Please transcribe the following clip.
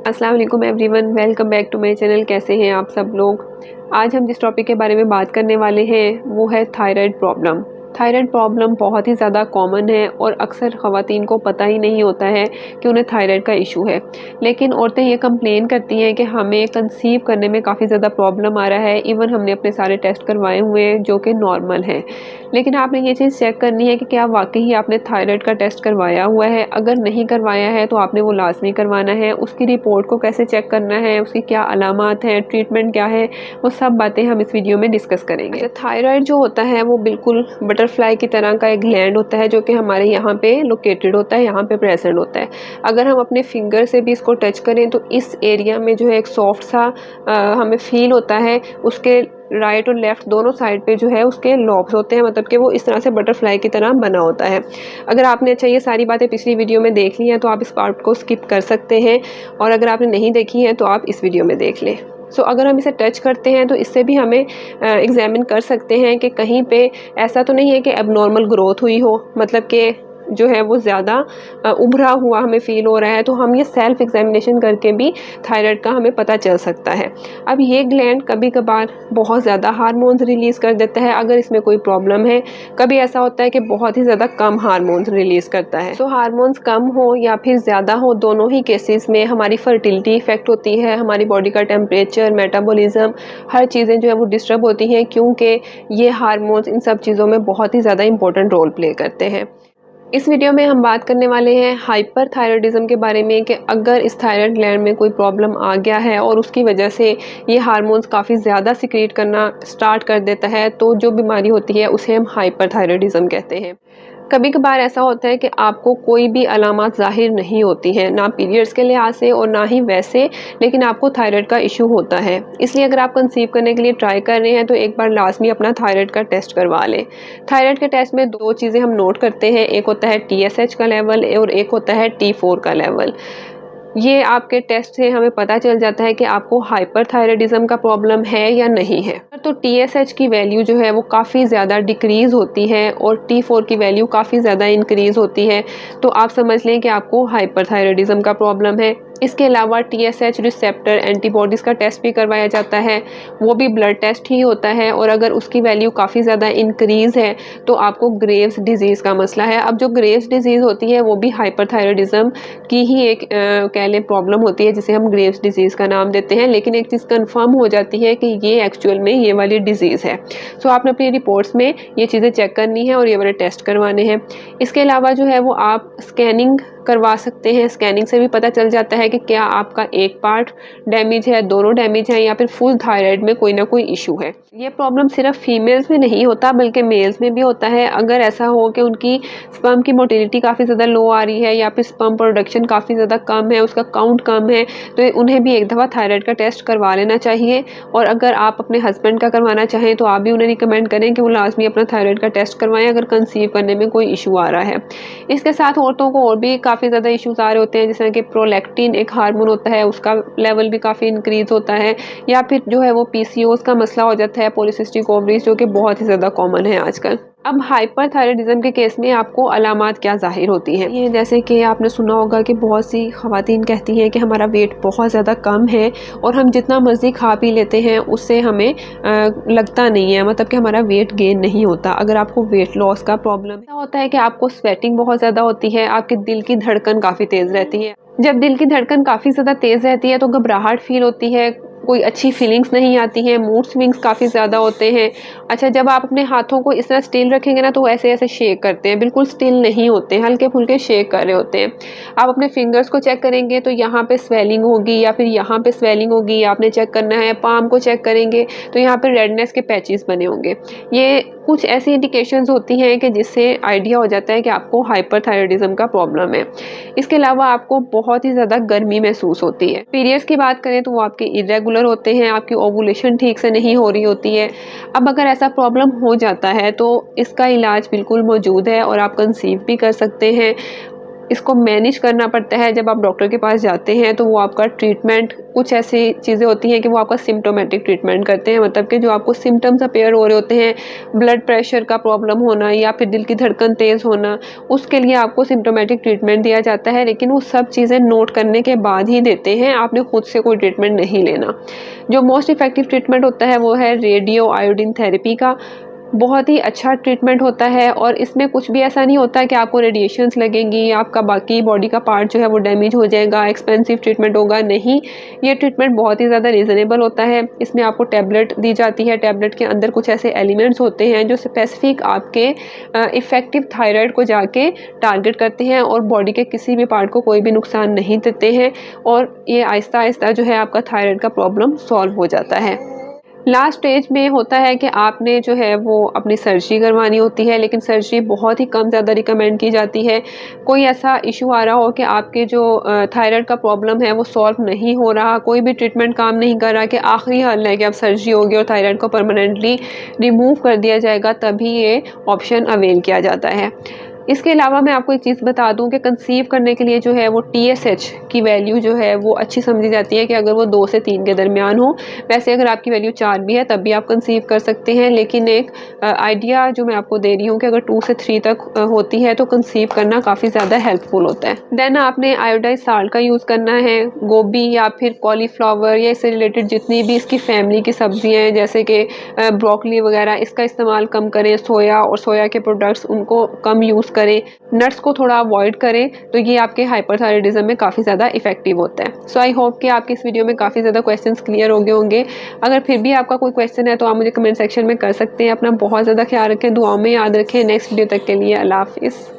अस्सलाम वालेकुम everyone, welcome back to my channel. कैसे हैं आप सब लोग। आज हम जिस टॉपिक के बारे में बात करने वाले हैं वो है थायराइड प्रॉब्लम। थायराइड प्रॉब्लम बहुत ही ज़्यादा कॉमन है और अक्सर ख़वातीन को पता ही नहीं होता है कि उन्हें थायराइड का इशू है। लेकिन औरतें ये कंप्लेन करती हैं कि हमें कंसीव करने में काफ़ी ज़्यादा प्रॉब्लम आ रहा है। इवन हमने अपने सारे टेस्ट करवाए हुए हैं जो कि नॉर्मल हैं, लेकिन आपने ये चीज़ चेक करनी है कि क्या वाकई आपने थायराइड का टेस्ट करवाया हुआ है। अगर नहीं करवाया है तो आपने वो लाजमी करवाना है। उसकी रिपोर्ट को कैसे चेक करना है, उसकी क्या अलामात हैं, ट्रीटमेंट क्या है, वो सब बातें हम इस वीडियो में डिस्कस करेंगे। अच्छा, थायराइड जो होता है वो बिल्कुल बटरफ्लाई की तरह का एक ग्लैंड होता है जो कि हमारे यहाँ पे लोकेटेड होता है, यहाँ पे प्रेजेंट होता है। अगर हम अपने फिंगर से भी इसको टच करें तो इस एरिया में जो है एक सॉफ्ट सा हमें फील होता है। उसके राइट और लेफ़्ट दोनों साइड पे जो है उसके लॉब्स होते हैं, मतलब कि वो इस तरह से बटरफ्लाई की तरह बना होता है। अगर आपने ये सारी बातें पिछली वीडियो में देख ली हैं तो आप इस पार्ट को स्किप कर सकते हैं, और अगर आपने नहीं देखी हैं तो आप इस वीडियो में देख लें। अगर हम इसे टच करते हैं तो इससे भी हमें एग्जामिन कर सकते हैं कि कहीं पे ऐसा तो नहीं है कि एबनॉर्मल ग्रोथ हुई हो, मतलब कि जो है वो ज़्यादा उभरा हुआ हमें फ़ील हो रहा है। तो हम ये सेल्फ एग्जामिनेशन करके भी थायराइड का हमें पता चल सकता है। अब ये ग्लैंड कभी कभार बहुत ज़्यादा हार्मोन्स रिलीज़ कर देता है अगर इसमें कोई प्रॉब्लम है। कभी ऐसा होता है कि बहुत ही ज़्यादा कम हार्मोन्स रिलीज़ करता है। हार्मोन्स कम हो या फिर ज़्यादा हो, दोनों ही केसेस में हमारी फर्टिलिटी इफेक्ट होती है, हमारी बॉडी का टेम्परेचर, मेटाबॉलिज्म, हर चीज़ें जो है वो डिस्टर्ब होती हैं, क्योंकि ये हार्मोन्स इन सब चीज़ों में बहुत ही ज़्यादा इंपॉर्टेंट रोल प्ले करते हैं। इस वीडियो में हम बात करने वाले हैं हाइपरथायराइडिज्म के बारे में कि अगर इस थायराइड ग्लैंड में कोई प्रॉब्लम आ गया है और उसकी वजह से ये हार्मोन्स काफ़ी ज़्यादा सिक्रीट करना स्टार्ट कर देता है, तो जो बीमारी होती है उसे हम हाइपरथायराइडिज्म कहते हैं। कभी कभार ऐसा होता है कि आपको कोई भी अलामत ज़ाहिर नहीं होती हैं, ना पीरियड्स के लिहाज से और ना ही वैसे, लेकिन आपको थायराइड का इशू होता है। इसलिए अगर आप कंसीव करने के लिए ट्राई कर रहे हैं तो एक बार लाजमी अपना थायराइड का टेस्ट करवा लें। थायराइड के टेस्ट में दो चीज़ें हम नोट करते हैं, एक होता है TSH का लेवल और एक होता है T4 का लेवल। ये आपके टेस्ट से हमें पता चल जाता है कि आपको हाइपरथायराइडिज्म का प्रॉब्लम है या नहीं है। तो TSH की वैल्यू जो है वो काफ़ी ज़्यादा डिक्रीज़ होती है और T4 की वैल्यू काफ़ी ज़्यादा इंक्रीज़ होती है, तो आप समझ लें कि आपको हाइपरथायराइडिज्म का प्रॉब्लम है। इसके अलावा TSH रिसेप्टर एंटीबॉडीज़ का टेस्ट भी करवाया जाता है, वो भी ब्लड टेस्ट ही होता है, और अगर उसकी वैल्यू काफ़ी ज़्यादा इंक्रीज़ है तो आपको ग्रेव्स डिजीज़ का मसला है। अब जो ग्रेव्स डिजीज़ होती है वो भी हाइपरथायराइडिज्म की ही एक कह लें प्रॉब्लम होती है, जिसे हम ग्रेव्स डिजीज़ का नाम देते हैं। लेकिन एक चीज़ कंफर्म हो जाती है कि ये एक्चुअल में ये वाली डिजीज़ है। आपने अपनी रिपोर्ट्स में ये चीज़ें चेक करनी है और ये वाले टेस्ट करवाने हैं। इसके अलावा जो है वो आप स्कैनिंग करवा सकते हैं। स्कैनिंग से भी पता चल जाता है कि क्या आपका एक पार्ट डैमेज है, दोनों डैमेज है, या फिर फुल थायराइड में कोई ना कोई इशू है। ये प्रॉब्लम सिर्फ फीमेल्स में नहीं होता बल्कि मेल्स में भी होता है। अगर ऐसा हो कि उनकी स्पर्म की मोटिलिटी काफ़ी ज़्यादा लो आ रही है या फिर स्पर्म प्रोडक्शन काफ़ी ज़्यादा कम है, उसका काउंट कम है, तो उन्हें भी एक दफ़ा थायराइड का टेस्ट करवा लेना चाहिए। और अगर आप अपने हस्बैंड का करवाना चाहें तो आप भी उन्हें रिकमेंड करें कि वो लाजमी अपना थायराइड का टेस्ट करवाएं अगर कंसीव करने में कोई इशू आ रहा है। इसके साथ औरतों को और भी काफ़ी ज़्यादा इश्यूज आ रहे होते हैं, जैसे कि प्रोलैक्टिन एक हार्मोन होता है, उसका लेवल भी काफ़ी इंक्रीज होता है, या फिर जो है वो PCOS का मसला हो जाता है, पॉलीसिस्टिक ओवरीज, जो कि बहुत ही ज़्यादा कॉमन है आजकल। अब हाइपरथायराइडिज्म के केस में आपको अलामात क्या ज़ाहिर होती हैं, ये जैसे कि आपने सुना होगा कि बहुत सी ख़वातीन कहती हैं कि हमारा वेट बहुत ज़्यादा कम है और हम जितना मर्ज़ी खा पी लेते हैं उससे हमें लगता नहीं है, मतलब कि हमारा वेट गेन नहीं होता। अगर आपको वेट लॉस का प्रॉब्लम होता है कि आपको स्वेटिंग बहुत ज़्यादा होती है, आपके दिल की धड़कन काफ़ी तेज़ रहती है। जब दिल की धड़कन काफ़ी ज़्यादा तेज़ रहती है तो घबराहट फील होती है, कोई अच्छी फीलिंग्स नहीं आती हैं, मूड स्विंग्स काफ़ी ज़्यादा होते हैं। अच्छा, जब आप अपने हाथों को इस तरह स्टिल रखेंगे ना तो वो ऐसे ऐसे शेक करते हैं, बिल्कुल स्टिल नहीं होते, हल्के फुल्के शेक कर रहे होते हैं। आप अपने फिंगर्स को चेक करेंगे तो यहाँ पे स्वेलिंग होगी या फिर यहाँ पे स्वेलिंग होगी, आपने चेक करना है। पाम को चेक करेंगे तो यहाँ पे रेडनेस के पैचेस बने होंगे। ये कुछ ऐसी इंडिकेशंस होती हैं कि जिससे आइडिया हो जाता है कि आपको हाइपरथायराइडिज्म का प्रॉब्लम है। इसके अलावा आपको बहुत ही ज़्यादा गर्मी महसूस होती है। पीरियड्स की बात करें तो वो आपके इरेगुलर होते हैं, आपकी ओवुलेशन ठीक से नहीं हो रही होती है। अब अगर ऐसा प्रॉब्लम हो जाता है तो इसका इलाज बिल्कुल मौजूद है और आप कंसीव भी कर सकते हैं। इसको मैनेज करना पड़ता है। जब आप डॉक्टर के पास जाते हैं तो वो आपका ट्रीटमेंट, कुछ ऐसी चीज़ें होती हैं कि वो आपका सिम्टोमेटिक ट्रीटमेंट करते हैं, मतलब कि जो आपको सिम्टम्स अपीयर हो रहे होते हैं, ब्लड प्रेशर का प्रॉब्लम होना या फिर दिल की धड़कन तेज़ होना, उसके लिए आपको सिम्टोमेटिक ट्रीटमेंट दिया जाता है। लेकिन वो सब चीज़ें नोट करने के बाद ही देते हैं, आपने खुद से कोई ट्रीटमेंट नहीं लेना। जो मोस्ट इफ़ेक्टिव ट्रीटमेंट होता है वो है रेडियो आयोडीन थेरेपी का। बहुत ही अच्छा ट्रीटमेंट होता है और इसमें कुछ भी ऐसा नहीं होता कि आपको रेडिएशंस लगेंगी, आपका बाकी बॉडी का पार्ट जो है वो डैमेज हो जाएगा, एक्सपेंसिव ट्रीटमेंट होगा, नहीं। ये ट्रीटमेंट बहुत ही ज़्यादा रीज़नेबल होता है। इसमें आपको टैबलेट दी जाती है, टैबलेट के अंदर कुछ ऐसे एलिमेंट्स होते हैं जो स्पेसिफिक आपके इफ़ेक्टिव थायराइड को जाके टारगेट करते हैं और बॉडी के किसी भी पार्ट को कोई भी नुकसान नहीं देते हैं, और ये आहिस्ता आहिस्ता जो है आपका थायराइड का प्रॉब्लम सॉल्व हो जाता है। लास्ट स्टेज में होता है कि आपने जो है वो अपनी सर्जरी करवानी होती है, लेकिन सर्जरी बहुत ही कम ज़्यादा रिकमेंड की जाती है। कोई ऐसा इशू आ रहा हो कि आपके जो थायराइड का प्रॉब्लम है वो सॉल्व नहीं हो रहा, कोई भी ट्रीटमेंट काम नहीं कर रहा, कि आखिरी हल है कि अब सर्जरी होगी और थायराइड को परमानेंटली रिमूव कर दिया जाएगा, तभी ये ऑप्शन अवेल किया जाता है। इसके अलावा मैं आपको एक चीज़ बता दूं कि कंसीव करने के लिए जो है वो TSH की वैल्यू जो है वो अच्छी समझी जाती है कि अगर वो 2 से 3 के दरमियान हो। वैसे अगर आपकी वैल्यू 4 भी है तब भी आप कंसीव कर सकते हैं, लेकिन एक आइडिया जो मैं आपको दे रही हूँ कि अगर 2 से 3 तक होती है तो कंसीव करना काफ़ी ज़्यादा हेल्पफुल होता है। देन आपने आयोडाइज साल्ट का यूज़ करना है। गोभी या फिर कॉलीफ्लावर या इससे रिलेटेड जितनी भी इसकी फैमिली की सब्जियाँ हैं, जैसे कि ब्रोकली वगैरह, इसका इस्तेमाल कम करें। सोया और सोया के प्रोडक्ट्स उनको कम यूज़ करें, नट्स को थोड़ा अवॉइड करें, तो ये आपके हाइपरथायराइडिज्म में काफ़ी ज़्यादा इफेक्टिव होता है। सो आई होप कि आपके इस वीडियो में काफ़ी ज़्यादा क्वेश्चंस क्लियर हो गए होंगे। अगर फिर भी आपका कोई क्वेश्चन है तो आप मुझे कमेंट सेक्शन में कर सकते हैं। अपना बहुत ज़्यादा ख्याल रखें, दुआओं में याद रखें। नेक्स्ट वीडियो तक के लिए अल्लाह हाफिज़।